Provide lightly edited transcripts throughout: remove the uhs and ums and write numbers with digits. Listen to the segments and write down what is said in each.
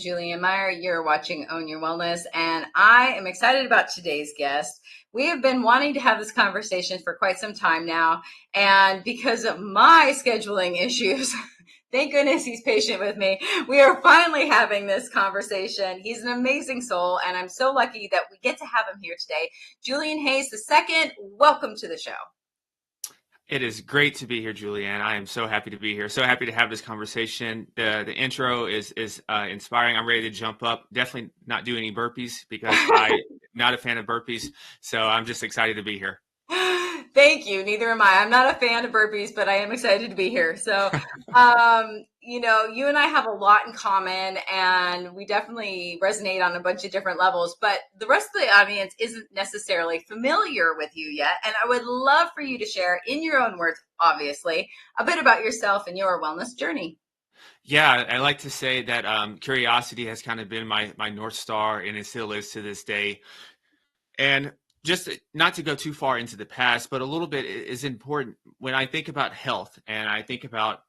Julian Meyer. You're watching Own Your Wellness, and I am excited about today's guest. We have been wanting to have this conversation for quite some time now, and because of my scheduling issues, thank goodness he's patient with me. We are finally having this conversation. He's an amazing soul, and I'm so lucky that we get to have him here today. Julian Hayes II, welcome to the show. It is great to be here, Julianne. I am so happy to be here. So happy to have this conversation. The intro is inspiring. I'm ready to jump up. Definitely not do any burpees because I'm not a fan of burpees. So I'm just excited to be here. Thank you. Neither am I. I'm not a fan of burpees, but I am excited to be here. So, you and I have a lot in common, and we definitely resonate on a bunch of different levels, but the rest of the audience isn't necessarily familiar with you yet. And I would love for you to share, in your own words, obviously, a bit about yourself and your wellness journey. Yeah, I like to say that curiosity has kind of been my North Star, and it still is to this day. And just not to go too far into the past, but a little bit is important when I think about health and I think about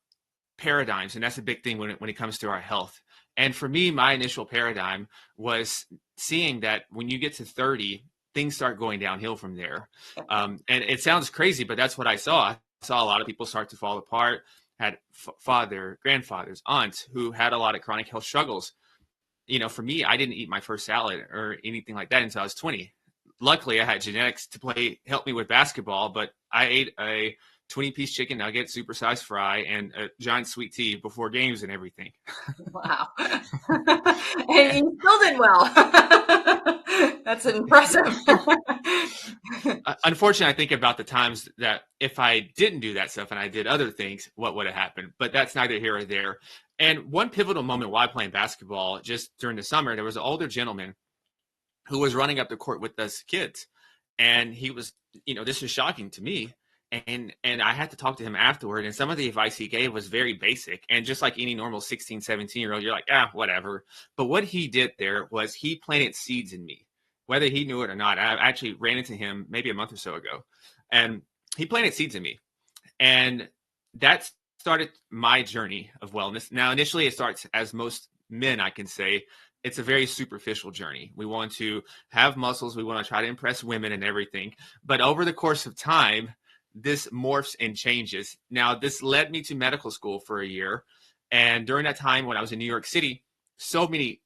paradigms. And that's a big thing when it comes to our health. And for me, my initial paradigm was seeing that when you get to 30, things start going downhill from there. And it sounds crazy, but that's what I saw. I saw a lot of people start to fall apart, had grandfathers, aunts who had a lot of chronic health struggles. For me, I didn't eat my first salad or anything like that until I was 20. Luckily, I had genetics to help me with basketball, but I ate a 20-piece chicken nugget, supersized fry, and a giant sweet tea before games and everything. Wow. And you still did well. That's impressive. Unfortunately, I think about the times that if I didn't do that stuff and I did other things, what would have happened? But that's neither here or there. And one pivotal moment while playing basketball, just during the summer, there was an older gentleman who was running up the court with us kids. And he was, this was shocking to me. And I had to talk to him afterward. And some of the advice he gave was very basic. And just like any normal 16, 17-year-old, you're like, whatever. But what he did there was he planted seeds in me, whether he knew it or not. I actually ran into him maybe a month or so ago. And he planted seeds in me. And that started my journey of wellness. Now, initially, it starts, as most men, I can say, it's a very superficial journey. We want to have muscles. We want to try to impress women and everything. But over the course of time, this morphs and changes. Now, this led me to medical school for a year. And during that time when I was in New York City, so many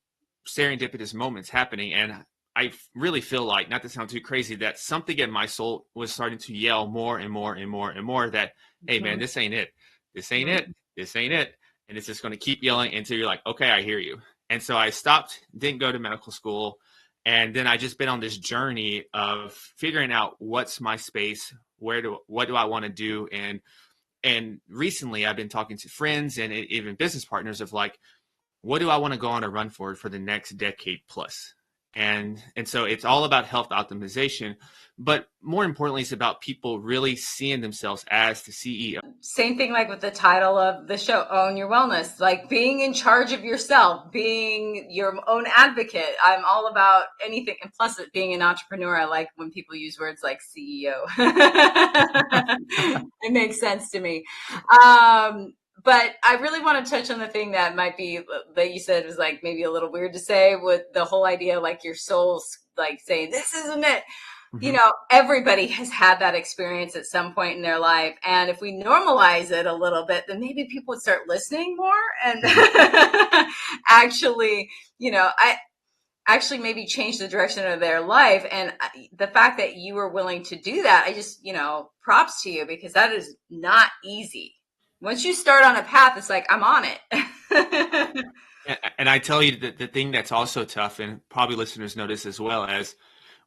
serendipitous moments happening. And I really feel like, not to sound too crazy, that something in my soul was starting to yell more and more and more and more that, hey, man, this ain't it. This ain't it. This ain't it. And it's just going to keep yelling until you're like, okay, I hear you. And so I stopped, didn't go to medical school. And then I just been on this journey of figuring out what's my space, what do I want to do? And recently I've been talking to friends and even business partners of like, what do I want to go on a run for the next decade plus? And so it's all about health optimization, but more importantly, it's about people really seeing themselves as the CEO. Same thing like with the title of the show, Own Your Wellness, like being in charge of yourself, being your own advocate. I'm all about anything. And plus being an entrepreneur, I like when people use words like CEO. It makes sense to me. But I really want to touch on the thing that you said was like maybe a little weird to say, with the whole idea, like your soul's like saying, this isn't it. Mm-hmm. Everybody has had that experience at some point in their life. And if we normalize it a little bit, then maybe people would start listening more and actually maybe change the direction of their life. And the fact that you were willing to do that, I just, props to you, because that is not easy. Once you start on a path, it's like, I'm on it. And I tell you that the thing that's also tough, and probably listeners know this as well, as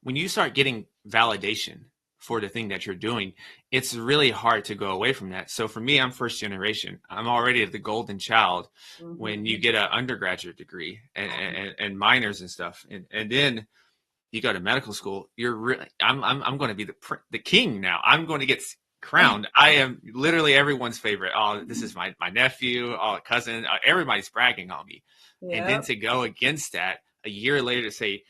when you start getting validation for the thing that you're doing, it's really hard to go away from that. So for me, I'm first generation. I'm already the golden child. Mm-hmm. When you get an undergraduate degree and minors and stuff, and then you go to medical school, I'm going to be the king now. I'm going to get crowned. I am literally everyone's favorite. Oh, this is my nephew, cousin. Everybody's bragging on me. Yep. And then to go against that a year later to say,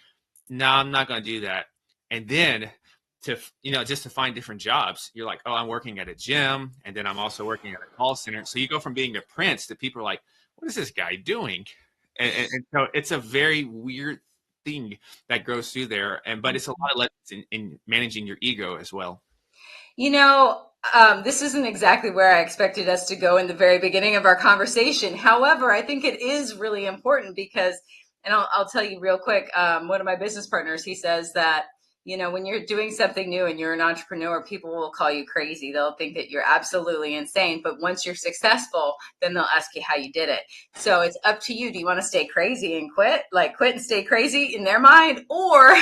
no, I'm not going to do that. And then just to find different jobs, you're like, oh, I'm working at a gym. And then I'm also working at a call center. So you go from being the prince to people are like, what is this guy doing? And so it's a very weird thing that goes through there, but it's a lot of lessons in managing your ego as well. You know, this isn't exactly where I expected us to go in the very beginning of our conversation. However, I think it is really important because, and I'll tell you real quick, one of my business partners, he says that, you know, when you're doing something new and you're an entrepreneur, people will call you crazy. They'll think that you're absolutely insane. But once you're successful, then they'll ask you how you did it. So it's up to you. Do you want to stay crazy and quit? Like quit and stay crazy in their mind, or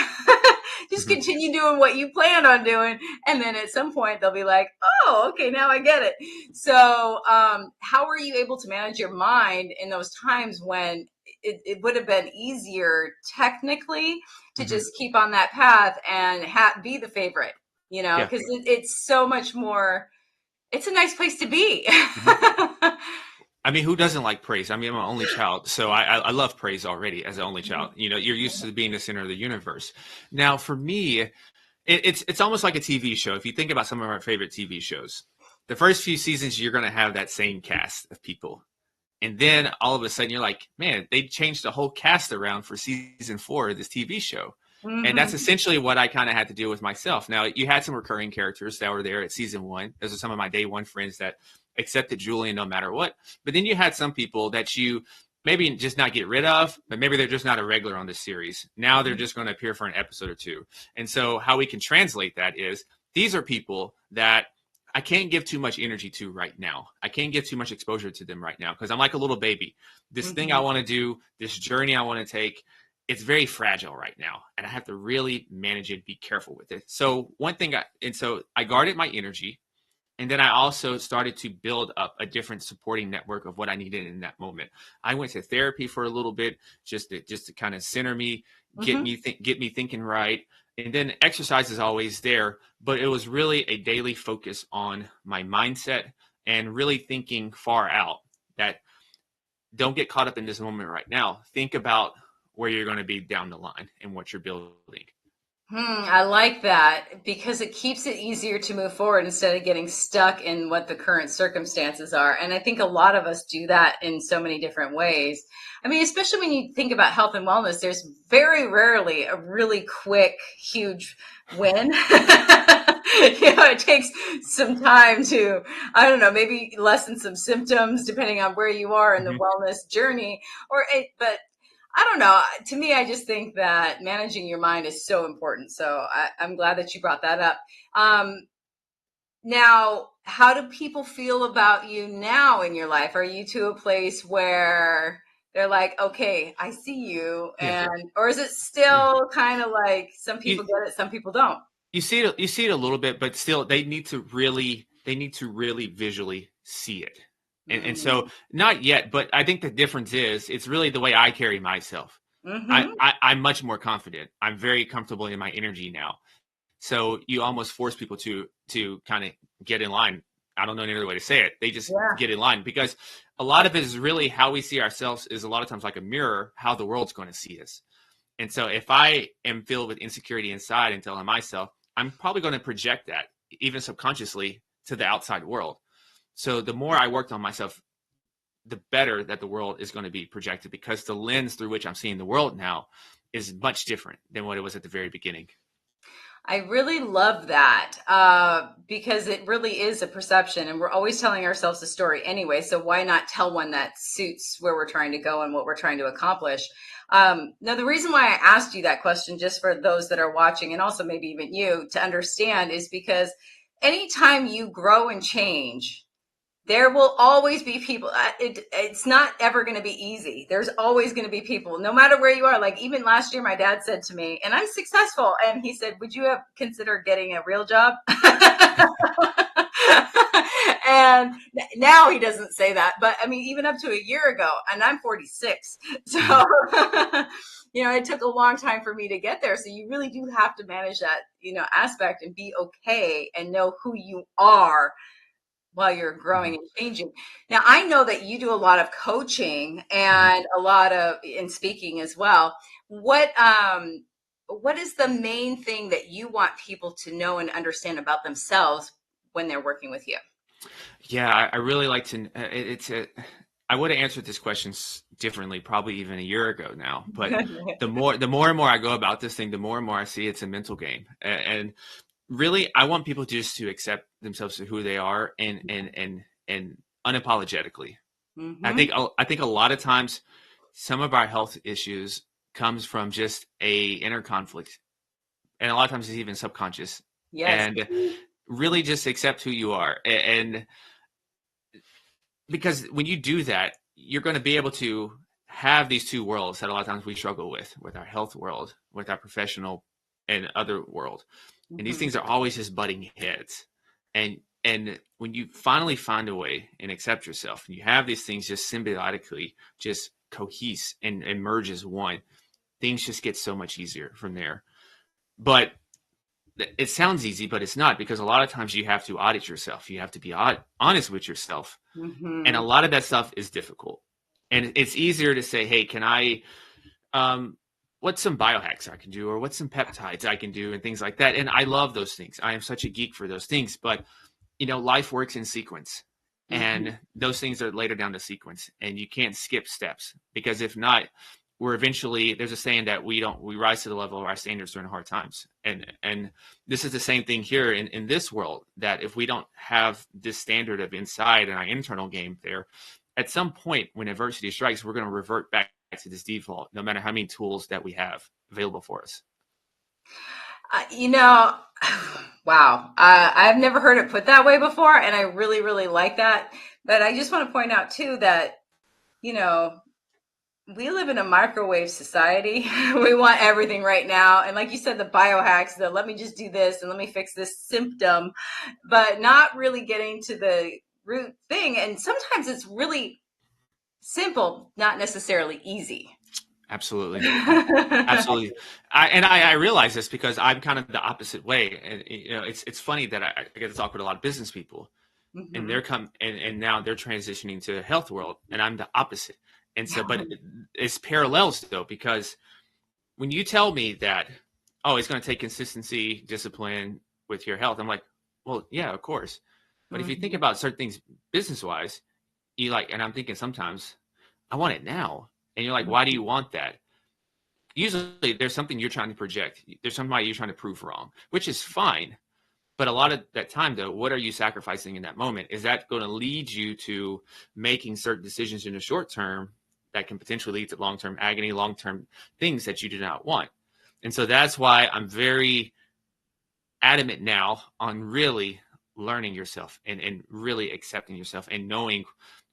just Mhm. continue doing what you planned on doing, and then at some point they'll be like, oh, okay, now I get it. So how are you able to manage your mind in those times when it would have been easier technically to Mhm. just keep on that path and be the favorite, you know, Yeah. because it's so much more, it's a nice place to be. Mhm. I mean, who doesn't like praise? I mean, I'm an only child, so I love praise already as an only child. You know, you're used to being the center of the universe. Now, for me, it's almost like a TV show. If you think about some of our favorite TV shows, the first few seasons you're going to have that same cast of people, and then all of a sudden you're like, man, they changed the whole cast around for season 4 of this TV show. And that's Mm-hmm. essentially what I kind of had to do with myself. Now, you had some recurring characters that were there at season 1. Those are some of my day one friends that accepted Julian no matter what. But then you had some people that you maybe just not get rid of, but maybe they're just not a regular on the series. Now they're just going to appear for an episode or two. And so how we can translate that is these are people that I can't give too much energy to right now. I can't give too much exposure to them right now because I'm like a little baby. This thing I Mm-hmm. want to do, this journey I want to take, it's very fragile right now. And I have to really manage it, be careful with it. So so I guarded my energy. And then I also started to build up a different supporting network of what I needed in that moment. I went to therapy for a little bit, just to kind of center me, Mm-hmm. get me thinking right. And then exercise is always there, but it was really a daily focus on my mindset and really thinking far out. That don't get caught up in this moment right now. Think about where you're going to be down the line and what you're building. I like that because it keeps it easier to move forward instead of getting stuck in what the current circumstances are. And I think a lot of us do that in so many different ways. I mean, especially when you think about health and wellness, there's very rarely a really quick, huge win. It takes some time to, I don't know, maybe lessen some symptoms depending on where you are in the Mm-hmm. wellness journey. But I don't know. To me, I just think that managing your mind is so important. So I'm glad that you brought that up. Now, how do people feel about you now in your life? Are you to a place where they're like, okay, I see you, Yeah. or is it Yeah. still kind of like some You, people get it, some people don't? you see it a little bit, but still they need to really visually see it. And so Mm-hmm. not yet, but I think the difference is it's really the way I carry myself. Mm-hmm. I'm much more confident. I'm very comfortable in my energy now. So you almost force people to kind of get in line. I don't know any other way to say it. They just Yeah. get in line because a lot of it is really how we see ourselves is a lot of times like a mirror, how the world's going to see us. And so if I am filled with insecurity inside and telling myself, I'm probably going to project that even subconsciously to the outside world. So the more I worked on myself, the better that the world is going to be projected because the lens through which I'm seeing the world now is much different than what it was at the very beginning. I really love that because it really is a perception, and we're always telling ourselves a story anyway. So why not tell one that suits where we're trying to go and what we're trying to accomplish? Now, the reason why I asked you that question, just for those that are watching, and also maybe even you to understand, is because anytime you grow and change, there will always be people. It's not ever going to be easy. There's always going to be people, no matter where you are. Like even last year, my dad said to me, and I'm successful, and he said, would you have considered getting a real job? And now he doesn't say that, but I mean, even up to a year ago, and I'm 46. So, Mhm. it took a long time for me to get there. So you really do have to manage that, aspect and be okay and know who you are while you're growing Mhm. and changing. Now, I know that you do a lot of coaching Mhm. and a lot of in speaking as well. What is the main thing that you want people to know and understand about themselves when they're working with you? Yeah, I really like to. It's a. I would have answered this question differently, probably even a year ago now. But the more and more I go about this thing, the more and more I see it's a mental game. And really, I want people just to accept themselves for who they are and unapologetically. Mm-hmm. I think a lot of times some of our health issues comes from just a inner conflict, and a lot of times it's even subconscious. Yes. And really just accept who you are. And because when you do that, you're going to be able to have these two worlds that a lot of times we struggle with our health world, with our professional and other world. And these Mm-hmm. things are always just butting heads. And when you finally find a way and accept yourself, and you have these things just symbiotically just cohese and merge as one, things just get so much easier from there. But it sounds easy, but it's not, because a lot of times you have to audit yourself. You have to be honest with yourself. And a Mm-hmm. lot of that stuff is difficult. And it's easier to say, hey, can I, what's some biohacks I can do, or what's some peptides I can do, and things like that. And I love those things. I am such a geek for those things. But, life works in sequence. Mm-hmm. And those things are later down the sequence. And you can't skip steps, because if not, we're eventually, there's a saying that we rise to the level of our standards during hard times. And this is the same thing here in this world, that if we don't have this standard of inside and our internal game there, at some point when adversity strikes, we're going to revert back to this default, no matter how many tools that we have available for us. You know, wow. I've never heard it put that way before, and I really, really like that. But I just want to point out too that, you know, we live in a microwave society. We want everything right now. And like you said, the biohacks, the let me just do this and let me fix this symptom, but not really getting to the root thing. And sometimes it's really simple, not necessarily easy. Absolutely. Absolutely. I realize this because I'm kind of the opposite way. And, it's funny that I get to talk with a lot of business people, and Hmm. they're and now they're transitioning to the health world, and I'm the opposite. And so, but it's parallels though, because when you tell me that, oh, it's going to take consistency, discipline with your health, I'm like, well, yeah, of course. But if you think Hmm. about certain things business wise, and I'm thinking sometimes I want it now. And you're like, why do you want that? Usually there's something you're trying to project. There's somebody you're trying to prove wrong, which is fine. But a lot of that time, though, what are you sacrificing in that moment? Is that going to lead you to making certain decisions in the short term that can potentially lead to long-term agony, long-term things that you do not want? And so that's why I'm very adamant now on really learning yourself and really accepting yourself and knowing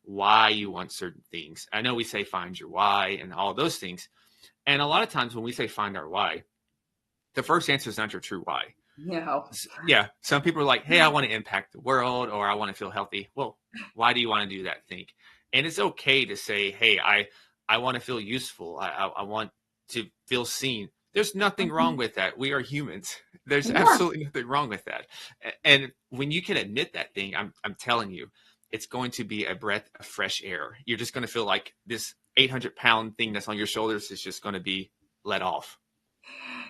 why you want certain things. I know we say find your why and all those things. And a lot of times when we say find our why, the first answer is not your true why. No. Yeah, some people are like, hey, I want to impact the world, or I want to feel healthy. Well, why do you want to do that? Think. And it's okay to say, hey, I want to feel useful. I want to feel seen. There's nothing wrong Mhm. with that. We are humans. There's Yeah. absolutely nothing wrong with that. And when you can admit that thing, I'm telling you, it's going to be a breath of fresh air. You're just going to feel like this 800-pound thing that's on your shoulders is just going to be let off.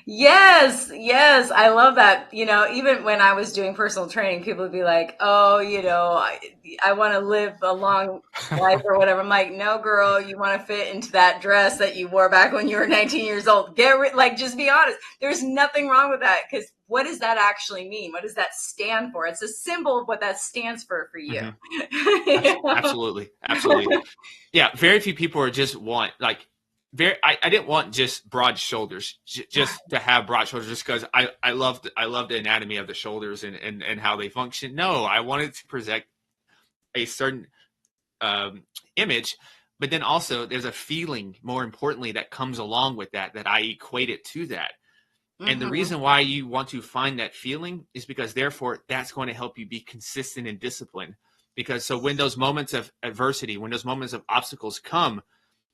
Yes, yes, I love that. Even when I was doing personal training, people would be like, "Oh, I want to live a long life or whatever." I'm like, "No, girl, you want to fit into that dress that you wore back when you were 19 years old. Just be honest. There's nothing wrong with that, because what does that actually mean? What does that stand for? It's a symbol of what that stands for you." Mm-hmm. You know? Absolutely, absolutely. Yeah, very few people are just want like very. I didn't want just broad shoulders, just to have broad shoulders, just because I love the anatomy of the shoulders and how they function. No, I wanted to present a certain image, but then also there's a feeling, more importantly, that comes along with that I equate it to that. And the Mhm. reason why you want to find that feeling is because therefore that's going to help you be consistent and disciplined. Because so when those moments of adversity, when those moments of obstacles come,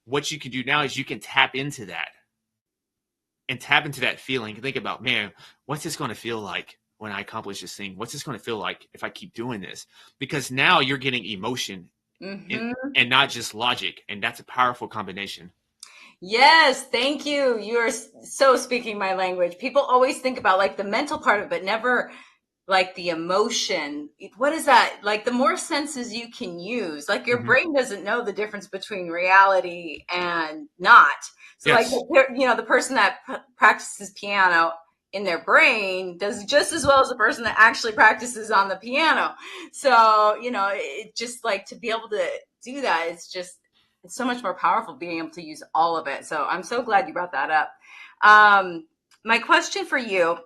what you can do now is you can tap into that and tap into that feeling and think about, man, what's this going to feel like when I accomplish this thing? What's this going to feel like if I keep doing this? Because now you're getting emotion Mhm. and not just logic. And that's a powerful combination. Yes, thank you. You are so speaking my language. People always think about like the mental part of it, but never like the emotion. What is that? Like the more senses you can use, like your Mm-hmm. brain doesn't know the difference between reality and not. So like, Yes. the person that practices piano in their brain does just as well as the person that actually practices on the piano. So, it just like to be able to do that, it's so much more powerful being able to use all of it. So I'm so glad you brought that up. My question for you,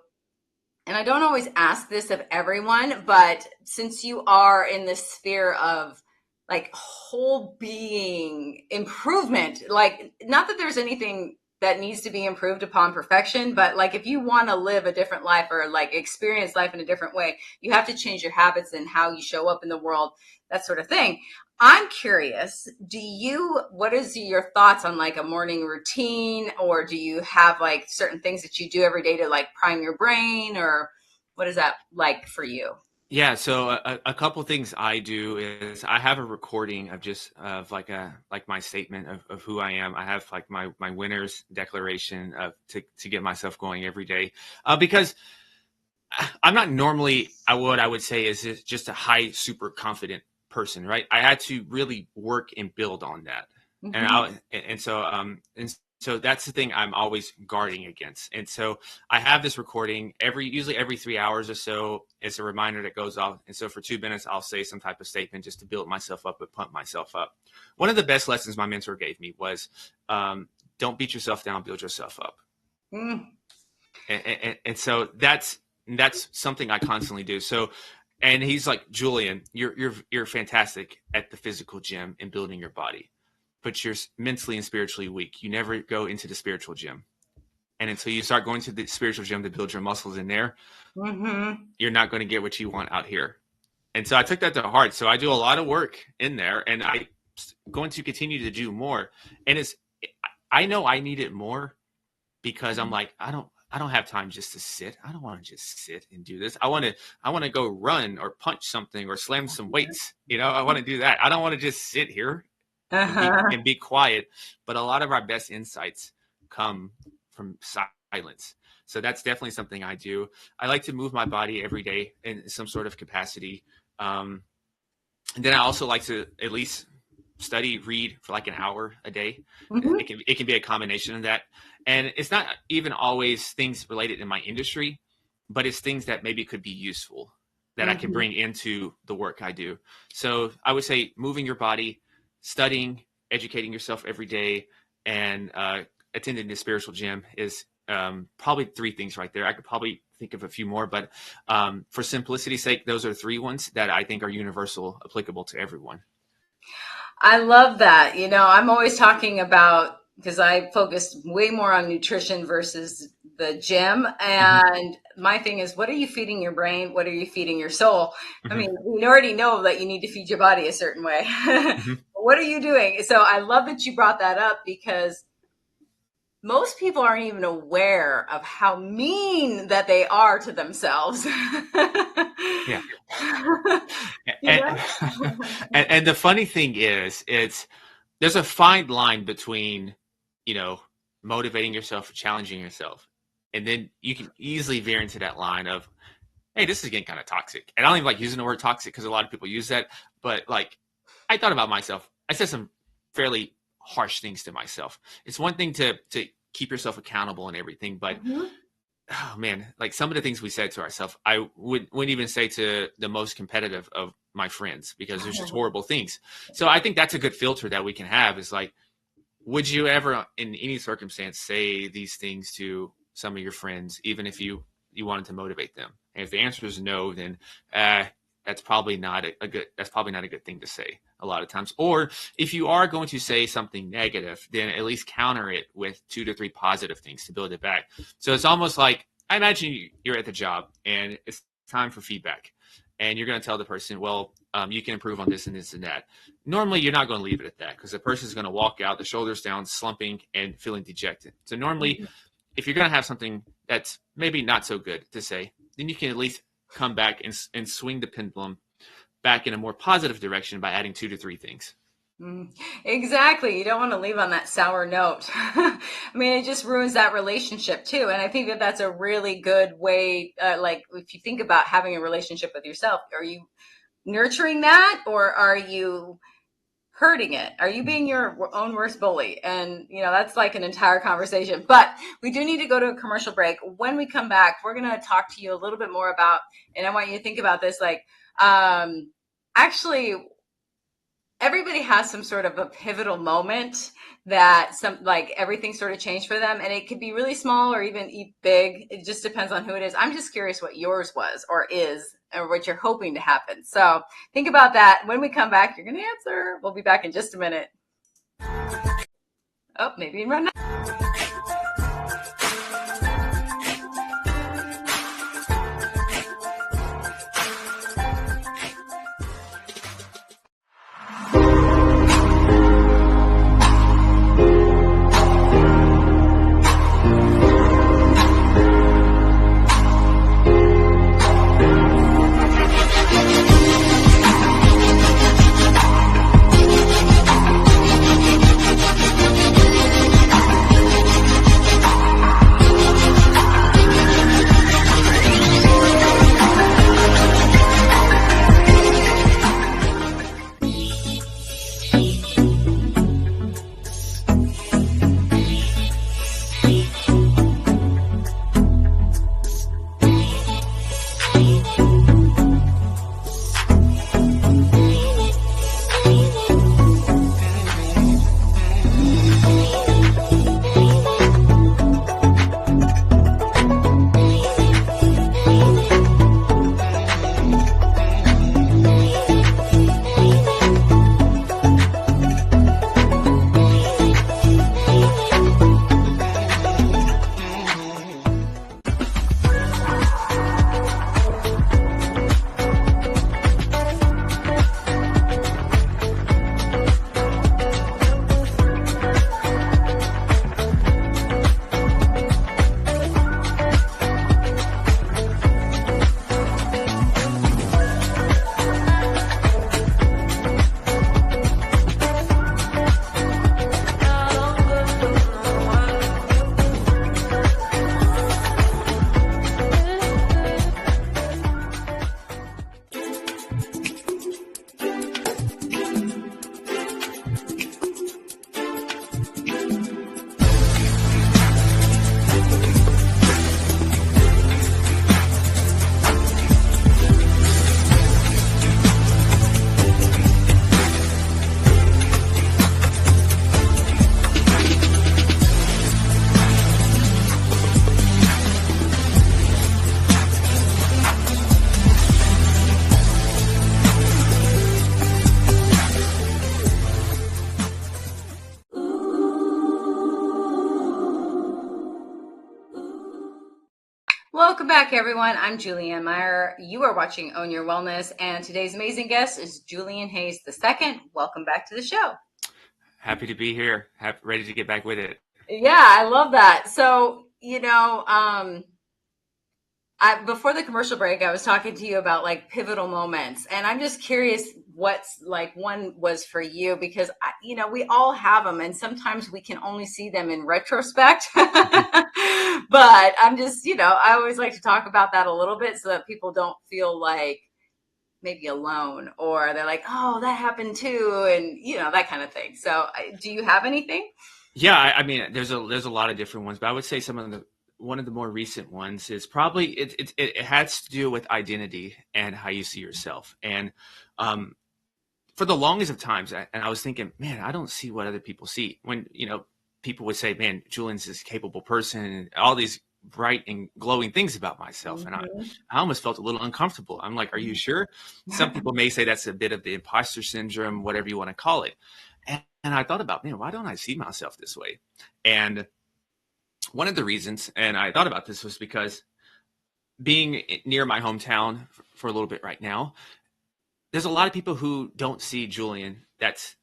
and I don't always ask this of everyone, but since you are in this sphere of like whole being improvement, like not that there's anything that needs to be improved upon perfection, but like if you want to live a different life or like experience life in a different way, you have to change your habits and how you show up in the world, that sort of thing. I'm curious, what is your thoughts on like a morning routine, or do you have like certain things that you do every day to like prime your brain, or what is that like for you? Yeah, so a couple things I do is I have a recording of just of like my statement of who I am. I have like my winner's declaration of to get myself going every day, because I'm not normally what I would say is just a high super confident person, right? I had to really work and build on that, and Mm-hmm. I and so that's the thing I'm always guarding against. And so I have this recording usually every 3 hours or so. It's a reminder that goes off, and so for 2 minutes I'll say some type of statement just to build myself up and pump myself up. One of the best lessons my mentor gave me was, don't beat yourself down, build yourself up. Mm. And so that's something I constantly do. So, and he's like, Julian, you're fantastic at the physical gym and building your body, but you're mentally and spiritually weak. You never go into the spiritual gym, and until you start going to the spiritual gym to build your muscles in there, Mm-hmm. you're not going to get what you want out here. And so I took that to heart. So I do a lot of work in there, and I'm going to continue to do more. And I know I need it more because I'm like, I don't have time just to sit. I don't want to just sit and do this. I want to go run or punch something or slam some weights. I want to do that. I don't want to just sit here and be Uh-huh. and be quiet. But a lot of our best insights come from silence. So that's definitely something I do. I like to move my body every day in some sort of capacity. Um, and then I also like to at least read for like an hour a day. Mm-hmm. It can be a combination of that, and it's not even always things related in my industry, but it's things that maybe could be useful that I can Mm-hmm. bring into the work I do. So I would say moving your body, studying, educating yourself every day, and attending the spiritual gym is probably three things right there. I could probably think of a few more, but for simplicity's sake, those are three ones that I think are universal, applicable to everyone. I love that. I'm always talking about, because I focus way more on nutrition versus the gym. Mm-hmm, And my thing is, what are you feeding your brain? What are you feeding your soul? I mm-hmm, mean, we already know that you need to feed your body a certain way. mm-hmm. What are you doing? So I love that you brought that up, because most people aren't even aware of how mean that they are to themselves. Yeah. you And, know? and the funny thing is, there's a fine line between, you know, motivating yourself or challenging yourself. And then you can easily veer into that line of, hey, this is getting kind of toxic. And I don't even like using the word toxic because a lot of people use that. But like, I thought about myself. I said some fairly harsh things to myself. It's one thing to keep yourself accountable and everything, but Mhm. oh man, like some of the things we said to ourselves, I wouldn't even say to the most competitive of my friends because there's just horrible things. So I think that's a good filter that we can have is like, would you ever in any circumstance say these things to some of your friends, even if you wanted to motivate them? And if the answer is no, then that's probably not a good thing to say a lot of times. Or if you are going to say something negative, then at least counter it with 2 to 3 positive things to build it back. So it's almost like I imagine you're at the job and it's time for feedback, and you're going to tell the person, well, you can improve on this and this and that. Normally, you're not going to leave it at that because the person is going to walk out, the shoulders down, slumping and feeling dejected. So normally, if you're going to have something that's maybe not so good to say, then you can at least come back and swing the pendulum back in a more positive direction by adding 2 to 3 things. Exactly. You don't want to leave on that sour note. I mean, it just ruins that relationship too. And I think that that's a really good way. Like, if you think about having a relationship with yourself, are you nurturing that, or are you hurting it? Are you being your own worst bully? And, that's like an entire conversation. But we do need to go to a commercial break. When we come back, we're going to talk to you a little bit more about, and I want you to think about this, like, actually, everybody has some sort of a pivotal moment that everything sort of changed for them, and it could be really small or even big. It just depends on who it is. I'm just curious what yours was or is, or what you're hoping to happen. So think about that. When we come back, you're going to answer. We'll be back in just a minute. Oh, maybe in run. Welcome back, everyone. I'm Julian Meyer. You are watching Own Your Wellness, and today's amazing guest is Julian Hayes II. Welcome back to the show. Happy to be here. Ready to get back with it. Yeah, I love that. So, before the commercial break, I was talking to you about like pivotal moments, and I'm just curious what's like one was for you, because we all have them, and sometimes we can only see them in retrospect. But I'm just, I always like to talk about that a little bit so that people don't feel like maybe alone, or they're like, oh, that happened too, and that kind of thing. So, do you have anything? Yeah, I mean, there's a lot of different ones, but I would say one of the more recent ones is probably it has to do with identity and how you see yourself. And for the longest of times, and I was thinking, man, I don't see what other people see. When people would say, man, Julian's this capable person, and all these bright and glowing things about myself. Mm-hmm. And I almost felt a little uncomfortable. I'm like, are you sure? Some people may say that's a bit of the imposter syndrome, whatever you want to call it. And I thought about, man, why don't I see myself this way? And one of the reasons, and I thought about this, was because being near my hometown for a little bit right now, there's a lot of people who don't see Julian that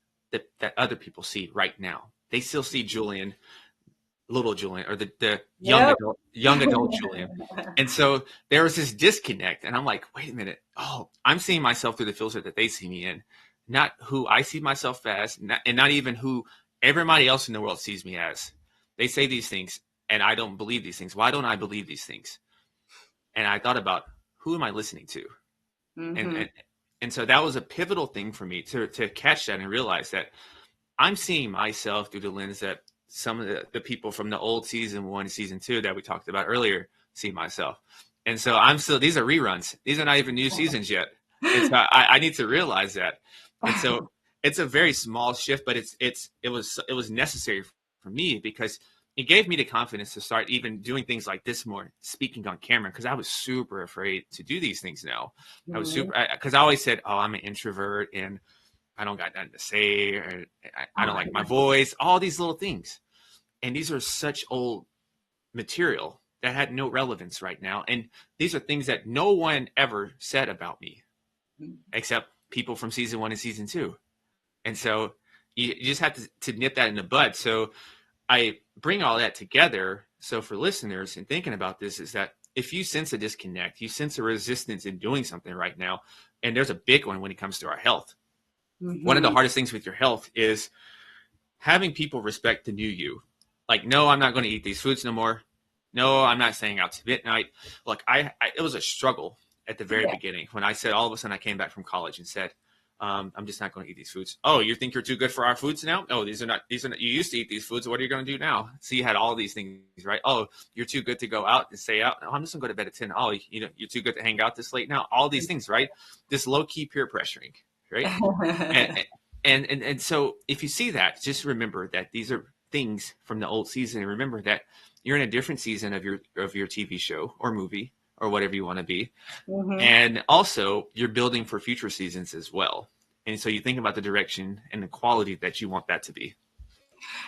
other people see right now. They still see Julian, little Julian, or the young adult Julian. And so there was this disconnect, and I'm like, wait a minute. Oh, I'm seeing myself through the filter that they see me in. not who I see myself as, and not even who everybody else in the world sees me as. They say these things, and I don't believe these things. Why don't I believe these things? And I thought about, who am I listening to? And Mm-hmm. and so that was a pivotal thing for me to catch that and realize that I'm seeing myself through the lens that some of the people from the old season 1, season 2 that we talked about earlier see myself. And so I'm still, these are reruns. These are not even new seasons yet. And so I need to realize that. And so it's a very small shift, but it was necessary for me, because it gave me the confidence to start even doing things like this more, speaking on camera, because I was super afraid to do these things now. I was super, because I always said, oh, I'm an introvert and I don't got nothing to say, or I don't like my voice, all these little things. And these are such old material that had no relevance right now. And these are things that no one ever said about me, except people from season 1 and season 2. And so you just have to nip that in the bud. So I bring all that together. So for listeners and thinking about this, is that if you sense a disconnect, you sense a resistance in doing something right now, and there's a big one when it comes to our health. One of the Mm-hmm. hardest things with your health is having people respect the new you. Like, no, I'm not going to eat these foods no more. No, I'm not staying out to midnight. Look, it was a struggle at the very Yeah. beginning when I said, all of a sudden I came back from college and said, I'm just not going to eat these foods. Oh, you think you're too good for our foods now? Oh, these are not, you used to eat these foods. What are you going to do now? So you had all these things, right? Oh, you're too good to go out and stay out. Oh, I'm just going to go to bed at 10. Oh, you're too good to hang out this late now. All these things, right? This low key peer pressuring, right? And, and so if you see that, just remember that these are things from the old season, and remember that you're in a different season of your TV show or movie or whatever you want to be. Mm-hmm. And also you're building for future seasons as well. And so you think about the direction and the quality that you want that to be.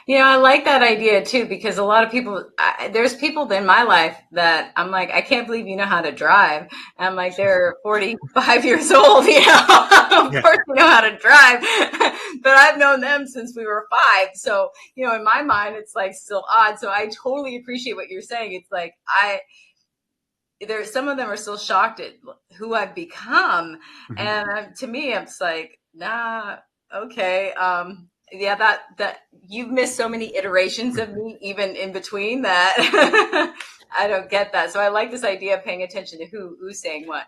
I like that idea too, because a lot of people, there's people in my life that I'm like, I can't believe you know how to drive. And I'm like, they're 45 years old, of Yeah. course you know how to drive, but I've known them since we were 5. So, in my mind, it's like still odd. So I totally appreciate what you're saying. It's like, some of them are still shocked at who I've become. Mm-hmm. And to me, it's like, nah, okay. Yeah, that you've missed so many iterations of me, even in between that. I don't get that. So I like this idea of paying attention to who's saying what.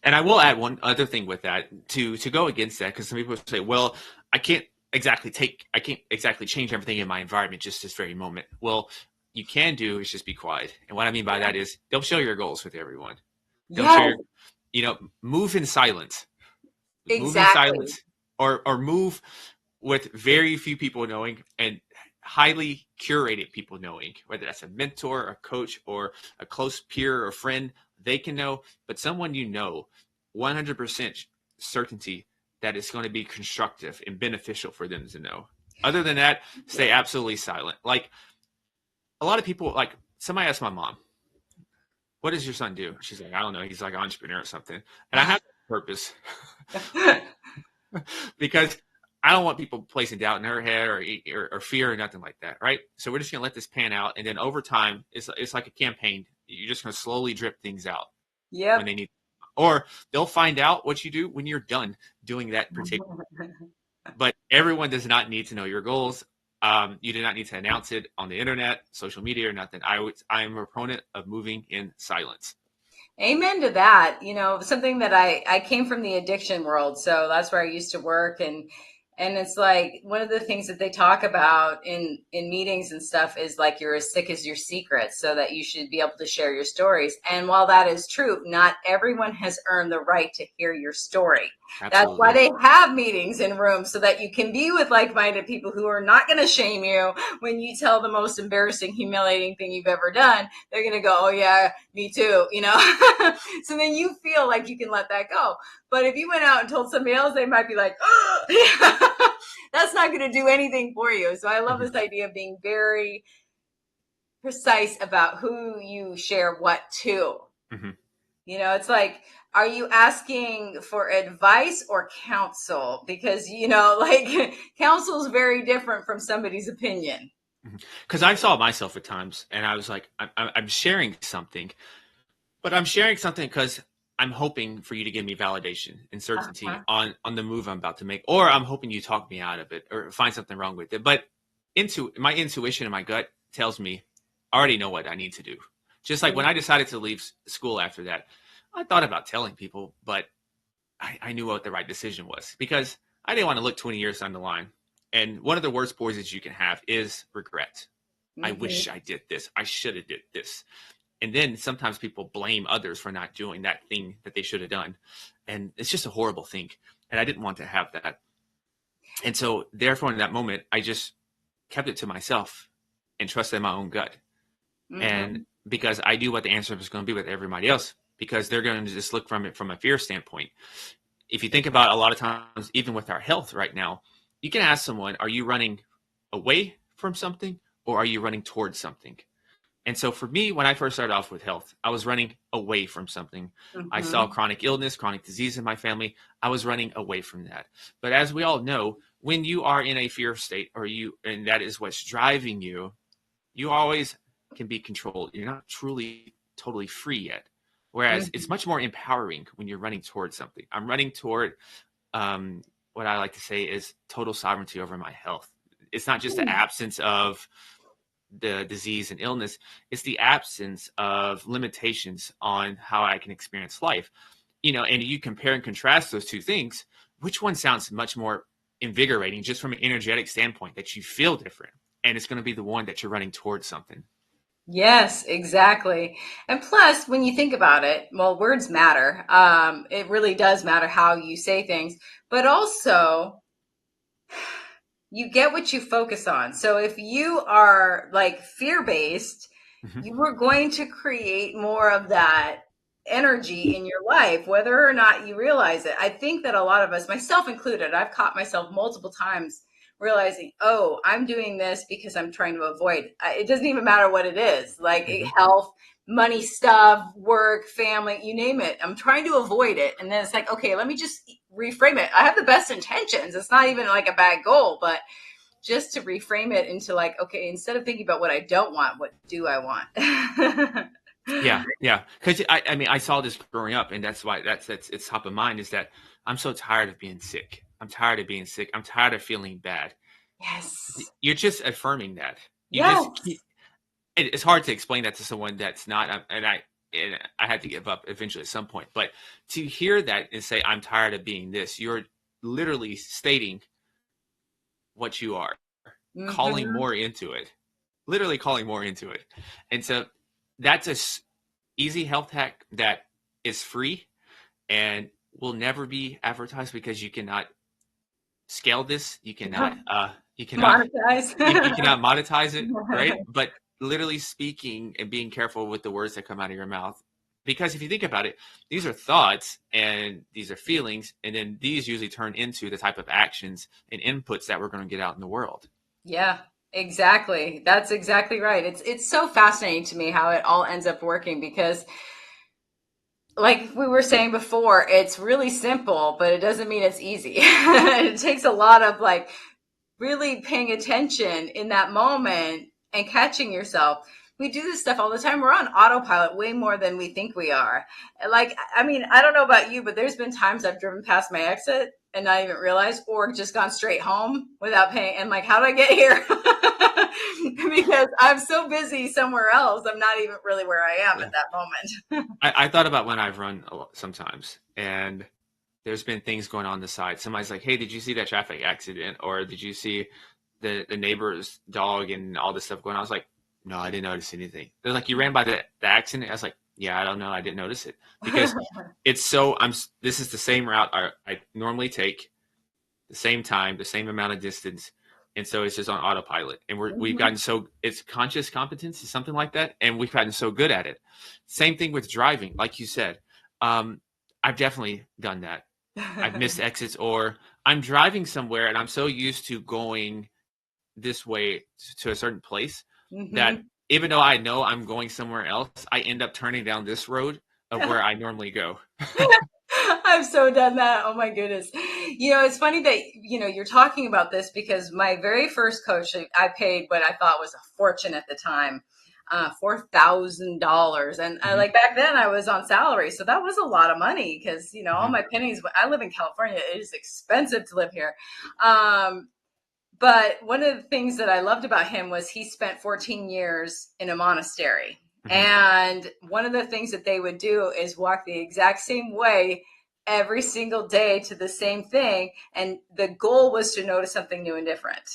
And I will add one other thing with that to go against that, because some people say, well, I can't I can't exactly change everything in my environment just this very moment. Well, you can do is just be quiet. And what I mean by that is, don't share your goals with everyone. Don't share Yes, your, move in silence. Move in exactly. silence, or move with very few people knowing, and highly curated people knowing, whether that's a mentor, a coach, or a close peer or friend. They can know, but someone 100% certainty that it's going to be constructive and beneficial for them to know. Other than that, stay absolutely silent. Like, a lot of people, like, somebody asked my mom, what does your son do? She's like, I don't know. He's like an entrepreneur or something. And I have purpose because I don't want people placing doubt in her head, or fear or nothing like that, right? So we're just gonna let this pan out, and then over time, it's like a campaign. You're just gonna slowly drip things out when Yep. they need, or they'll find out what you do when you're done doing that particular. But everyone does not need to know your goals. You do not need to announce it on the internet, social media, or nothing. I am a proponent of moving in silence. Amen to that. Something that I came from the addiction world, so that's where I used to work, and it's like one of the things that they talk about in meetings and stuff is like you're as sick as your secrets, so that you should be able to share your stories. And while that is true, not everyone has earned the right to hear your story. That's why Absolutely. they have meetings in rooms, so that you can be with like-minded people who are not going to shame you when you tell the most embarrassing, humiliating thing you've ever done. They're going to go, oh yeah, me too, So then you feel like you can let that go. But if you went out and told somebody else, they might be like, oh, that's not going to do anything for you. So I love Mhm. this idea of being very precise about who you share what to. Mhm. It's like, are you asking for advice or counsel? Because, like counsel is very different from somebody's opinion. Because I saw myself at times, and I was like, I'm sharing something, but I'm sharing something because I'm hoping for you to give me validation and certainty Uh-huh. on the move I'm about to make, or I'm hoping you talk me out of it or find something wrong with it. But my intuition and my gut tells me I already know what I need to do. Just like when I decided to leave school after that, I thought about telling people, but I knew what the right decision was because I didn't want to look 20 years down the line. And one of the worst poisons you can have is regret. I Mm-hmm. wish I did this. I should have did this. And then sometimes people blame others for not doing that thing that they should have done. And it's just a horrible thing. And I didn't want to have that. And so therefore in that moment, I just kept it to myself and trusted my own gut. And Mm-hmm. because I knew what the answer was going to be with everybody else, because they're going to just look from it from a fear standpoint. If you think about a lot of times, even with our health right now, you can ask someone, are you running away from something or are you running towards something? And so for me, when I first started off with health, I was running away from something. I saw Mm-hmm. chronic illness, chronic disease in my family. I was running away from that. But as we all know, when you are in a fear state and that is what's driving you, you always can be controlled. You're not truly totally free yet. Whereas it's Mm-hmm. much more empowering when you're running towards something. I'm running toward what I like to say is total sovereignty over my health. It's not just the absence of the disease and illness, it's the absence of limitations on how I can experience life. And you compare and contrast those two things, which one sounds much more invigorating just from an energetic standpoint that you feel different? And it's going to be the one that you're running towards something. Yes, exactly. And plus, when you think about it, well, words matter. It really does matter how you say things, but also you get what you focus on. So if you are like fear based, Mm-hmm. you are going to create more of that energy in your life, whether or not you realize it. I think that a lot of us, myself included, I've caught myself multiple times realizing, oh, I'm doing this because I'm trying to avoid. It doesn't even matter what it is, like Mm-hmm. health, money stuff, work, family, you name it. I'm trying to avoid it. And then it's like, okay, let me just reframe it. I have the best intentions. It's not even like a bad goal, but just to reframe it into like, okay, instead of thinking about what I don't want, what do I want? Yeah, yeah. Because I mean, I saw this growing up, and that's why that's it's top of mind. Is that I'm so tired of being sick. I'm tired of being sick. I'm tired of feeling bad. Yes. You're just affirming that. You just Yes. it's hard to explain that to someone that's not and I had to give up eventually at some point. But to hear that and say I'm tired of being this, you're literally stating what you are, calling Mm-hmm. more into it, literally calling more into it. And so that's a easy health hack that is free and will never be advertised because you cannot scale this. Monetize. You cannot monetize it, right? But literally speaking and being careful with the words that come out of your mouth. Because if you think about it, these are thoughts and these are feelings, and then these usually turn into the type of actions and inputs that we're going to get out in the world. Yeah, exactly. That's exactly right. It's so fascinating to me how it all ends up working because like we were saying before, it's really simple, but it doesn't mean it's easy. It takes a lot of like really paying attention in that moment and catching yourself. We do this stuff all the time. We're on autopilot way more than we think we are. Like, I mean, I don't know about you, but there's been times I've driven past my exit and not even realized, or just gone straight home without paying. And like, how did I get here? Because I'm so busy somewhere else. I'm not even really where I am at Yeah. that moment. I thought about when I've run a lot sometimes, and there's been things going on the side. Somebody's like, "Hey, did you see that traffic accident?" Or "Did you see the neighbor's dog and all this stuff going on?" I was like, "No, I didn't notice anything." They're like, "You ran by the accident?" I was like, "Yeah, I don't know. I didn't notice it because it's so I'm. This is the same route I normally take, the same time, the same amount of distance." And so it's just on autopilot. And we've Mhm. gotten so it's conscious competence, something like that. And we've gotten so good at it. Same thing with driving, like you said. Um, I've definitely done that. I've missed exits, or I'm driving somewhere and I'm so used to going this way to a certain place that Mhm. even though I know I'm going somewhere else, I end up turning down this road of where I normally go. I've so done that. Oh my goodness. It's funny that, you're talking about this because my very first coach, I paid what I thought was a fortune at the time. $4,000. And I, Mm-hmm. like back then I was on salary. So that was a lot of money because, you know, all Mm-hmm. my pennies, I live in California. It is expensive to live here. But one of the things that I loved about him was he spent 14 years in a monastery. Mm-hmm. And one of the things that they would do is walk the exact same way every single day to the same thing. And the goal was to notice something new and different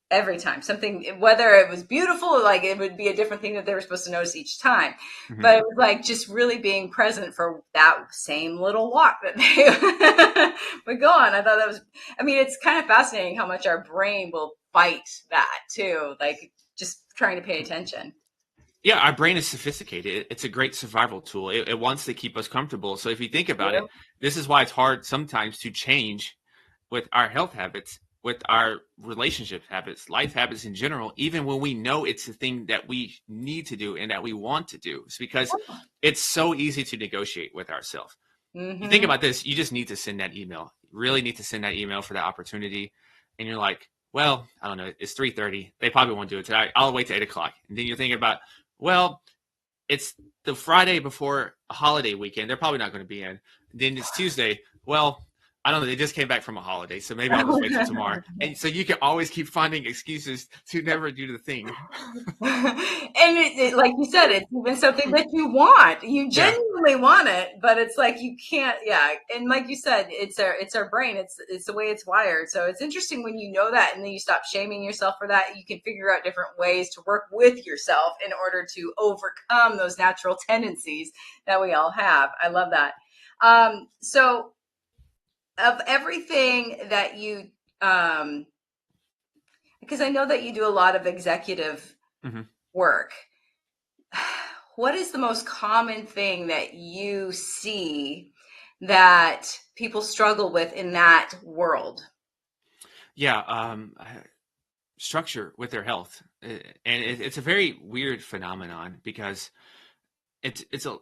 every time. Something, whether it was beautiful, like it would be a different thing that they were supposed to notice each time. Mm-hmm. But it was like just really being present for that same little walk that they would go on. I thought that was, I mean, it's kind of fascinating how much our brain will fight that too, like just trying to pay attention. Yeah, our brain is sophisticated. It's a great survival tool. It wants to keep us comfortable. So if you think about it, Yep. this is why it's hard sometimes to change with our health habits, with our relationship habits, life habits in general, even when we know it's the thing that we need to do and that we want to do. It's because it's so easy to negotiate with ourselves. You think Mm-hmm. about this, you just need to send that email. You really need to send that email for that opportunity. And you're like, well, I don't know, it's 3:30. They probably won't do it today. I'll wait till 8 o'clock. And then you're thinking about, well, it's the Friday before a holiday weekend. They're probably not going to be in. Then it's Tuesday. Well, I don't know. They just came back from a holiday, so maybe I'll just wait till tomorrow. And so you can always keep finding excuses to never do the thing. And like you said, it's even something that you want. You Yeah. genuinely want it, but it's like you can't. Yeah, and like you said, it's our brain. It's the way it's wired. So it's interesting when you know that, and then you stop shaming yourself for that. You can figure out different ways to work with yourself in order to overcome those natural tendencies that we all have. I love that. So of everything that you, because I know that you do a lot of executive Mm-hmm. work. What is the most common thing that you see that people struggle with in that world? Yeah. Structure with their health. And it's a very weird phenomenon because it's it's a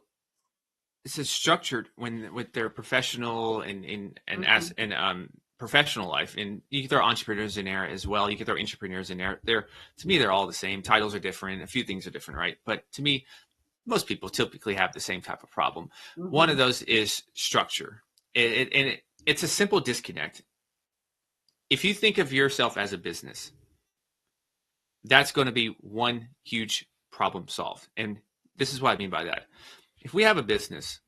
it's a structured when with their professional and as Mhm. and professional life, and you can throw entrepreneurs in there as well. You can throw entrepreneurs in there. They're, to me, they're all the same. Titles are different, a few things are different, right? But to me, most people typically have the same type of problem. One of Mhm. those is structure. It's a simple disconnect. If you think of yourself as a business, that's going to be one huge problem solved. And this is what I mean by that. If we have a business,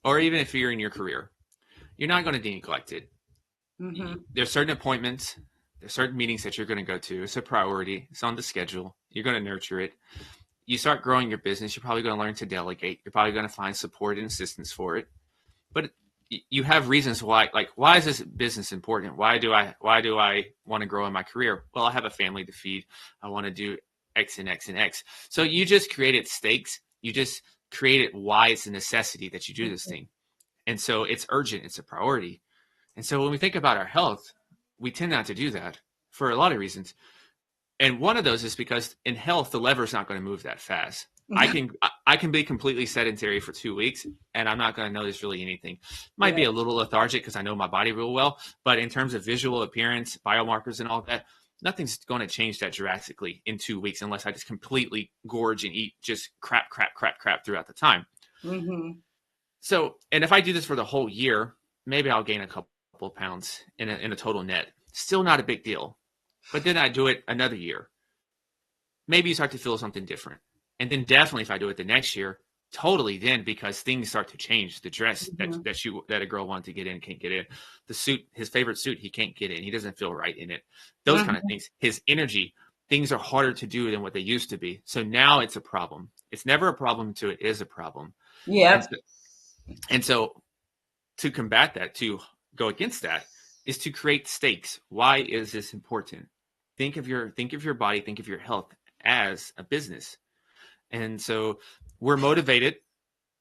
or even if you're in your career, you're not going to neglect it. Mhm. There's certain appointments, there's certain meetings that you're going to go to. It's a priority. It's on the schedule. You're going to nurture it. You start growing your business. You're probably going to learn to delegate. You're probably going to find support and assistance for it. But you have reasons why. Like, why is this business important? Why do I want to grow in my career? Well, I have a family to feed. I want to do X and X and X. So you just created stakes. You just created why it's a necessity that you do this Mhm. thing. And so it's urgent. It's a priority. And so when we think about our health, we tend not to do that for a lot of reasons. And one of those is because in health, the lever is not going to move that fast. I can be completely sedentary for 2 weeks and I'm not going to notice really anything. Might be Yeah. a little lethargic because I know my body real well, but in terms of visual appearance, biomarkers, and all that, nothing's going to change that drastically in 2 weeks unless I just completely gorge and eat just crap, crap, crap, crap throughout the time. Mhm. So, and if I do this for the whole year, maybe I'll gain a couple of pounds in a total net. Still not a big deal. But then I do it another year. Maybe you start to feel something different. And then definitely if I do it the next year, totally then because things start to change. The dress Mhm. that a girl wanted to get in can't get in. The suit, his favorite suit, he can't get in. He doesn't feel right in it. Those kind of Mhm. things. His energy, things are harder to do than what they used to be. So now it's a problem. It's never a problem until it is a problem. And Yep. so, and so to combat that, to go against that, is to create stakes. Why is this important? Think of your body, think of your health as a business. And so we're motivated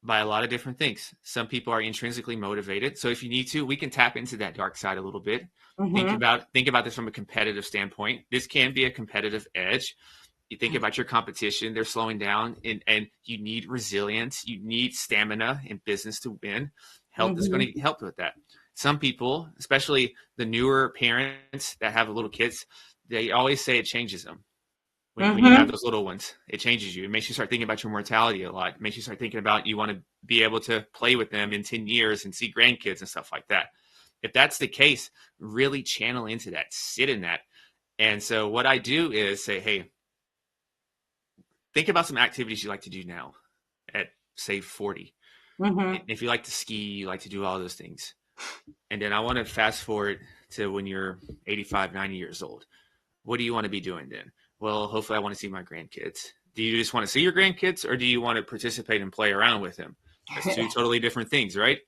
by a lot of different things. Some people are intrinsically motivated. So if you need to, we can tap into that dark side a little bit. Think Mhm. about think about this from a competitive standpoint. This can be a competitive edge. You think about your competition, they're slowing down, and you need resilience, you need stamina in business to win. Health is going Mhm. to help with that. Some people, especially the newer parents that have little kids, they always say it changes them. When you have those little ones, it changes you. It makes you start thinking about your mortality a lot. It makes you start thinking about you want to be able to play with them in 10 years and see grandkids and stuff like that. If that's the case, really channel into that, sit in that. And so what I do is say, hey, think about some activities you like to do now at, say, 40. If you like to ski, you like to do all those things. And then I want to fast forward to when you're 85, 90 years old. What do you want to be doing then? Well, hopefully I want to see my grandkids. Do you just want to see your grandkids, or do you want to participate and play around with them? That's two totally different things, right?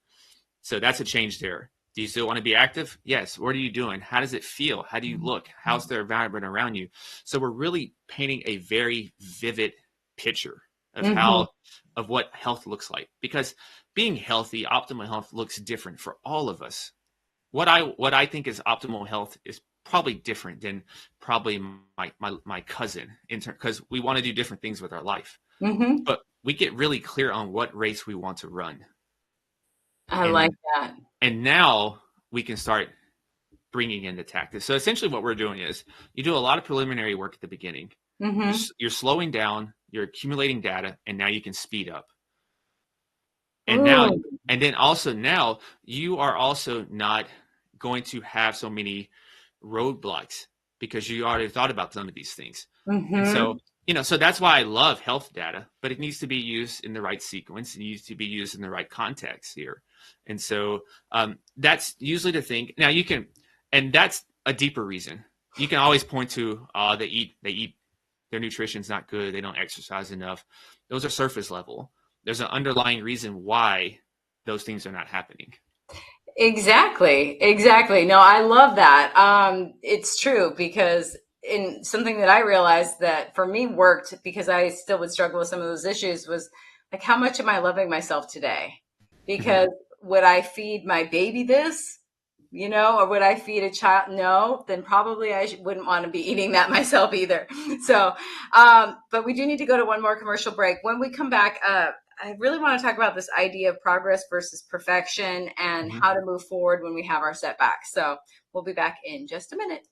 So that's a change there. Do you still want to be active? Yes. What are you doing? How does it feel? How do you look? How's the environment around you? So we're really painting a very vivid picture of of what health looks like, because being healthy, optimal health looks different for all of us. What I think is optimal health is probably different than probably my cousin, because we want to do different things with our life. But we get really clear on what race we want to run. I like that. And now we can start bringing in the tactics. So essentially what we're doing is you do a lot of preliminary work at the beginning. You're slowing down, you're accumulating data, and now you can speed up. And then also now you are also not going to have so many roadblocks because you already thought about some of these things. And so, so that's why I love health data, but it needs to be used in the right sequence. It needs to be used in the right context here. And so that's usually the thing. Now and that's a deeper reason. You can always point to, they eat, their nutrition's not good, they don't exercise enough. Those are surface level. There's an underlying reason why those things are not happening. Exactly. No, I love that. It's true, because in something that I realized that for me worked, because I still would struggle with some of those issues, was like, how much am I loving myself today? Because would I feed my baby this, or would I feed a child? No, then probably I wouldn't want to be eating that myself either. So, but we do need to go to one more commercial break. When we come back, I really want to talk about this idea of progress versus perfection and how to move forward when we have our setbacks. So we'll be back in just a minute.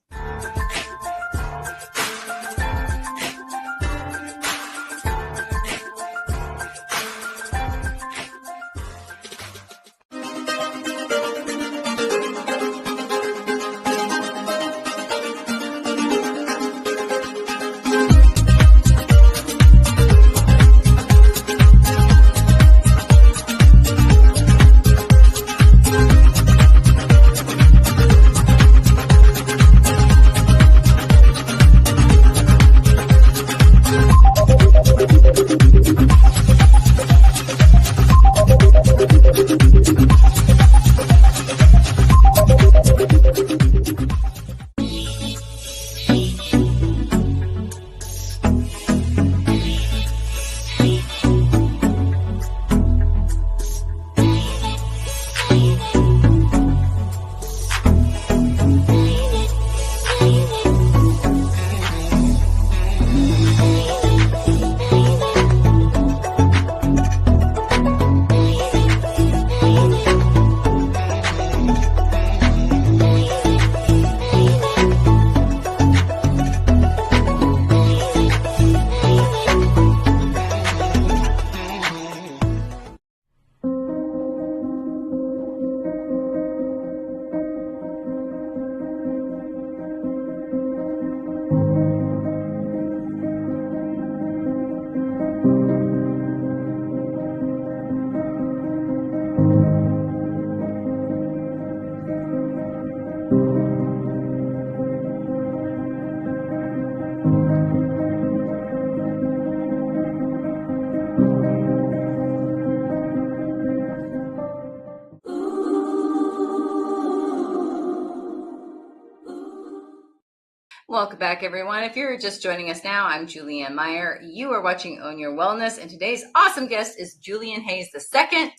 Welcome back, everyone. If you're just joining us now, I'm Julian Meyer. You are watching Own Your Wellness, and today's awesome guest is Julian Hayes II.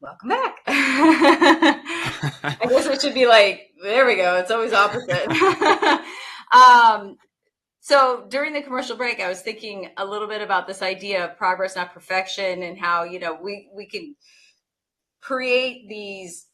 Welcome back. I guess it should be like, there we go. It's always opposite. So during the commercial break, I was thinking a little bit about this idea of progress, not perfection, and how, we can create these.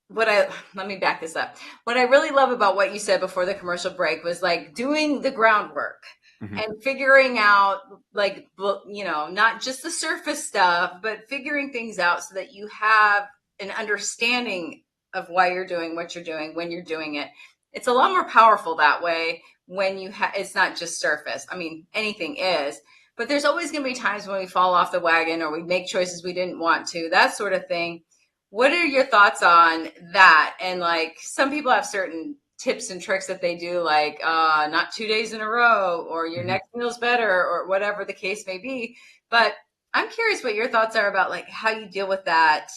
Let me back this up. What I really love about what you said before the commercial break was like doing the groundwork. Mm-hmm. and figuring out, like, not just the surface stuff, but figuring things out so that you have an understanding of why you're doing what you're doing when you're doing it. It's a lot more powerful that way when it's not just surface. I mean, anything is, but there's always going to be times when we fall off the wagon or we make choices we didn't want to, that sort of thing. What are your thoughts on that? And like, some people have certain tips and tricks that they do, like not 2 days in a row, or your Mm-hmm. next meal's better, or whatever the case may be. But I'm curious what your thoughts are about like how you deal with that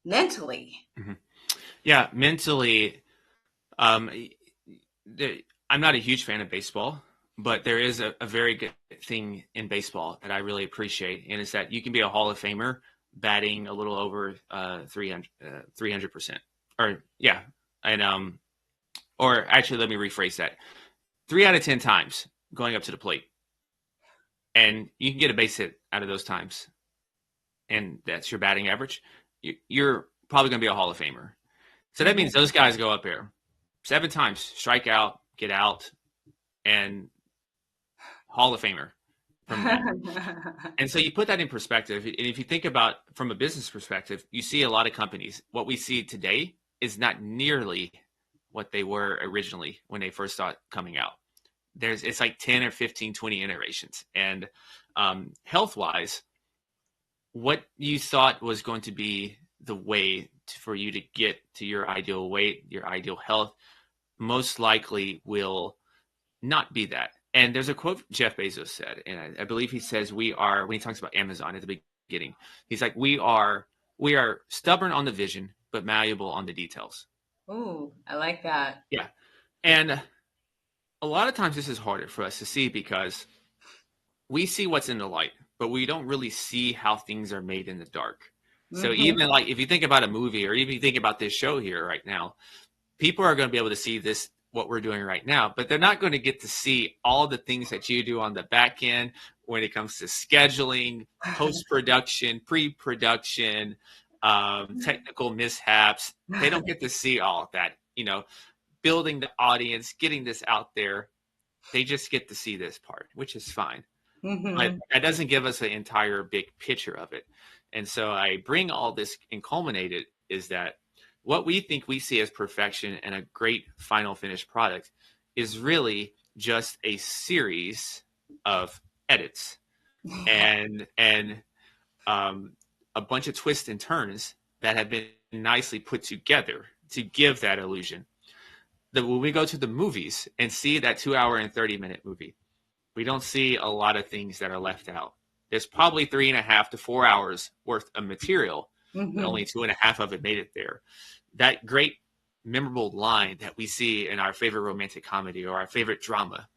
mentally. Mm-hmm. Yeah, mentally, um, I'm not a huge fan of baseball, but there is a very good thing in baseball that I really appreciate, and it's that you can be a Hall of Famer batting a little over 300%. Or yeah, and or actually, let me rephrase that: 3 out of 10 times going up to the plate, and you can get a base hit out of those times, and that's your batting average. You're probably going to be a Hall of Famer. So that means those guys go up there 7 times, strike out, get out, and Hall of Famer from that. And so you put that in perspective. And if you think about from a business perspective, you see a lot of companies. What we see today is not nearly what they were originally when they first started coming out. It's like 10 or 15, 20 iterations. And health-wise, what you thought was going to be the way for you to get to your ideal weight, your ideal health, most likely will not be that. And there's a quote Jeff Bezos said, and I believe he says when he talks about Amazon at the beginning, he's like, we are stubborn on the vision, but malleable on the details. Ooh, I like that. Yeah. And a lot of times this is harder for us to see because we see what's in the light, but we don't really see how things are made in the dark. So even like if you think about a movie, or even you think about this show here right now, people are going to be able to see this, what we're doing right now, but they're not going to get to see all the things that you do on the back end when it comes to scheduling, post-production, pre-production, technical mishaps. They don't get to see all of that, building the audience, getting this out there. They just get to see this part, which is fine. But that doesn't give us the entire big picture of it. And so I bring all this and culminate it is that what we think we see as perfection and a great final finished product is really just a series of edits and a bunch of twists and turns that have been nicely put together to give that illusion. That when we go to the movies and see that 2 hour and 30-minute movie, we don't see a lot of things that are left out. There's probably 3.5 to 4 hours worth of material, but only 2.5 of it made it there. That great memorable line that we see in our favorite romantic comedy or our favorite drama,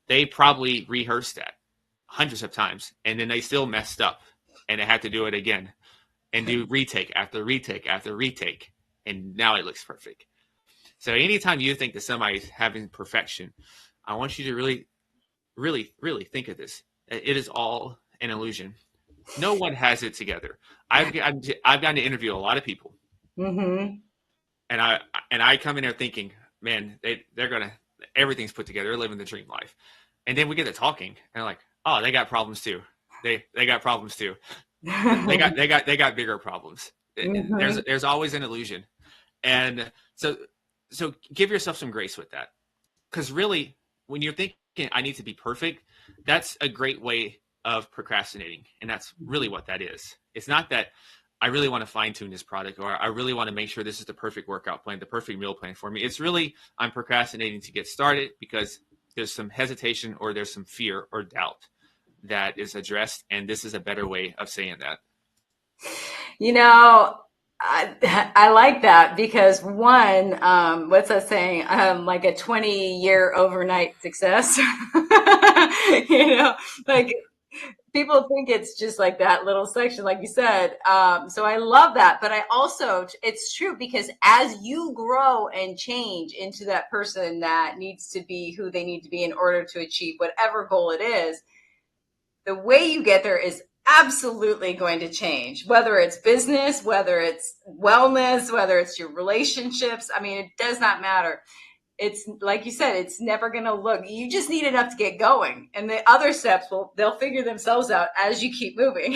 they probably rehearsed that hundreds of times, and then they still messed up, and they had to do it again and do retake after retake after retake, and now it looks perfect. So anytime you think that somebody's having perfection, I want you to really, really, really think of this. It is all an illusion. No one has it together. I've gotten to interview a lot of people, and I come in there thinking, man, they're gonna everything's put together. They're living the dream life, and then we get to talking, and like, oh, they got problems too. They got problems too. They got bigger problems. There's always an illusion, and so give yourself some grace with that, because really, when you're thinking I need to be perfect, that's a great way of procrastinating, and that's really what that is. It's not that I really want to fine tune this product, or I really want to make sure this is the perfect workout plan, the perfect meal plan for me. It's really I'm procrastinating to get started because there's some hesitation or there's some fear or doubt that is addressed, and this is a better way of saying that. I like that because one, what's that saying? Like a 20-year overnight success. Like people think it's just like that little section, like you said. So I love that. But it's true because as you grow and change into that person that needs to be who they need to be in order to achieve whatever goal it is, the way you get there is absolutely going to change, whether it's business, whether it's wellness, whether it's your relationships. I mean, it does not matter. it's like you said, it's never going to look, you just need enough to get going. And the other steps they'll figure themselves out as you keep moving.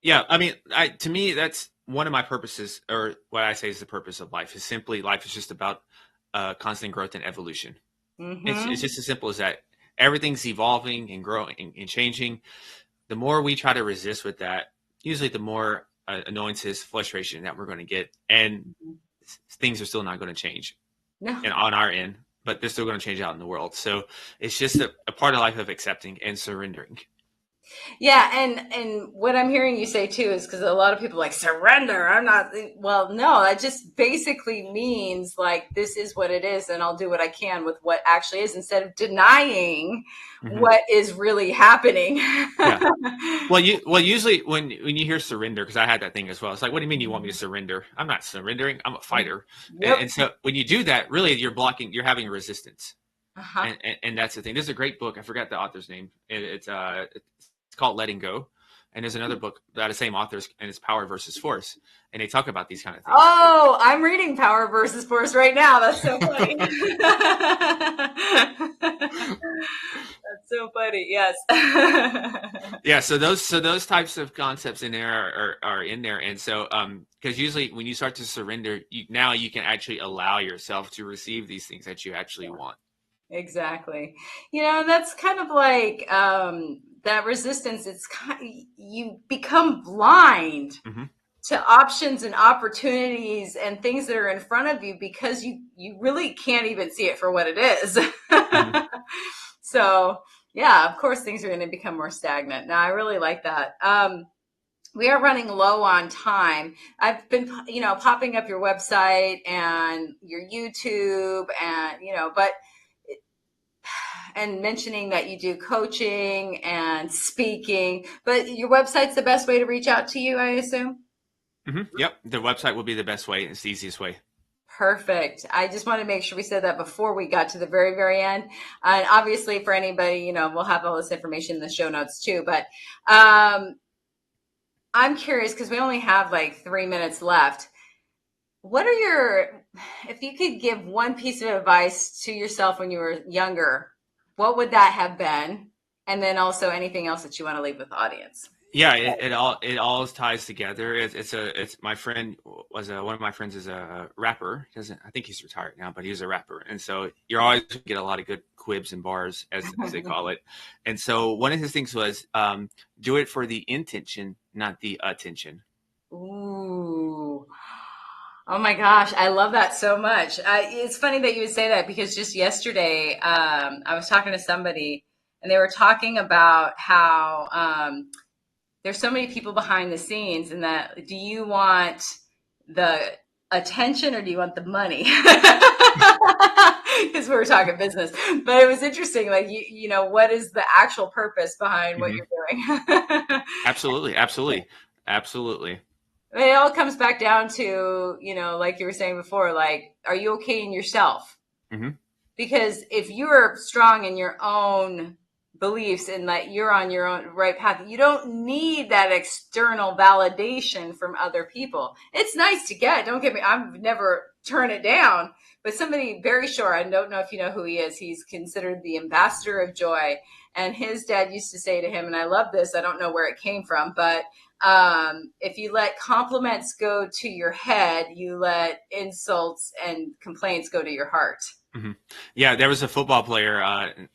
Yeah. I mean, to me, that's one of my purposes, or what I say is the purpose of life, is simply life is just about constant growth and evolution. It's just as simple as that. Everything's evolving and growing and changing. The more we try to resist with that, usually the more annoyances, frustration that we're going to get. And things are still not going to change and on our end, but they're still going to change out in the world. So it's just a part of life of accepting and surrendering. Yeah, and what I'm hearing you say too is because a lot of people are like surrender. I'm not. Well, no, that just basically means like this is what it is, and I'll do what I can with what actually is, instead of denying what is really happening. Yeah. Well, usually when you hear surrender, because I had that thing as well. It's like, what do you mean you want me to surrender? I'm not surrendering. I'm a fighter. Yep. And so when you do that, really you're blocking. You're having resistance. And that's the thing. There's a great book. I forgot the author's name. It's called Letting Go. And there's another book by the same authors, and it's Power versus Force. And they talk about these kind of things. Oh, I'm reading Power versus Force right now. That's so funny. That's so funny. Yes. Yeah. So those types of concepts in there are in there. And so, because usually when you start to surrender, now you can actually allow yourself to receive these things that you actually want. Exactly. That's kind of like that resistance. It's you become blind to options and opportunities and things that are in front of you because you really can't even see it for what it is. So yeah, of course things are going to become more stagnant. Now I really like that. We are running low on time. I've been, popping up your website and your YouTube and, and mentioning that you do coaching and speaking, but your website's the best way to reach out to you, I assume? Yep. The website will be the best way. It's the easiest way. Perfect. I just want to make sure we said that before we got to the very, very end. And obviously for anybody, we'll have all this information in the show notes too, but I'm curious because we only have like 3 minutes left. If you could give one piece of advice to yourself when you were younger, what would that have been? And then also anything else that you want to leave with the audience. Yeah, it all ties together. It's my friend was one of my friends is a rapper. I think he's retired now, but he's a rapper, and so you're always going to get a lot of good quibs and bars as they call it. And so one of his things was do it for the intention, not the attention. Ooh. Oh my gosh, I love that so much. It's funny that you would say that because just yesterday I was talking to somebody and they were talking about how there's so many people behind the scenes, and that do you want the attention or do you want the money? Because we were talking business, but it was interesting. Like, what is the actual purpose behind what you're doing? Absolutely. It all comes back down to, like you were saying before, like, are you okay in yourself? Because if you're strong in your own beliefs and that you're on your own right path, you don't need that external validation from other people. It's nice to get, don't get me, I've never turned it down, but somebody very sure, I don't know if you know who he is, he's considered the ambassador of joy. And his dad used to say to him, and I love this, I don't know where it came from, but if you let compliments go to your head, you let insults and complaints go to your heart. Yeah, there was a football player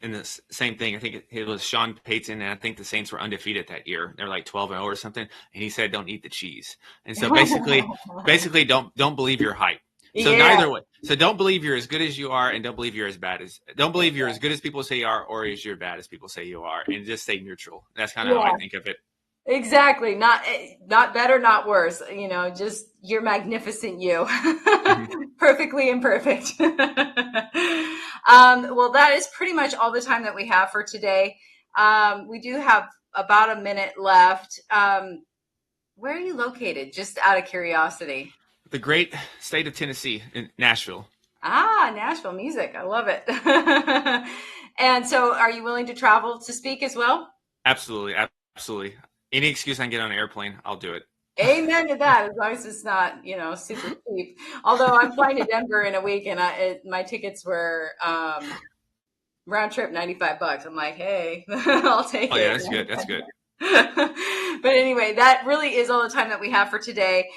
in the same thing. I think it was Sean Payton, and I think the Saints were undefeated that year. They're like 12-0 or something, and he said, "Don't eat the cheese." And so basically, don't believe your hype. So neither way. So don't believe you're as good as you are, and don't believe you're as bad as. Don't believe you're as good as people say you are, or as you're bad as people say you are, and just stay neutral. That's kind of how I think of it. Exactly. Not better, not worse. Just you're magnificent, you. Perfectly imperfect. Well, that is pretty much all the time that we have for today. We do have about a minute left. Where are you located? Just out of curiosity. The great state of Tennessee, in Nashville. Ah, Nashville music. I love it. And so are you willing to travel to speak as well? Absolutely. Any excuse I can get on an airplane, I'll do it. Amen to that, as long as it's not, super cheap. Although I'm flying to Denver in a week, and my tickets were round trip $95. I'm like, hey, I'll take Oh yeah, it. that's good. That's good. But anyway, that really is all the time that we have for today.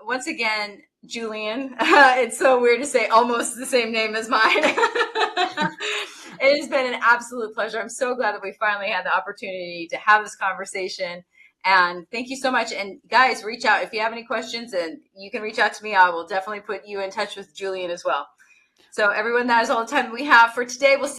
Once again, Julian, it's so weird to say almost the same name as mine. It has been an absolute pleasure. I'm so glad that we finally had the opportunity to have this conversation. And thank you so much. And guys, reach out if you have any questions, and you can reach out to me. I will definitely put you in touch with Julian as well. So everyone, that is all the time we have for today. We'll see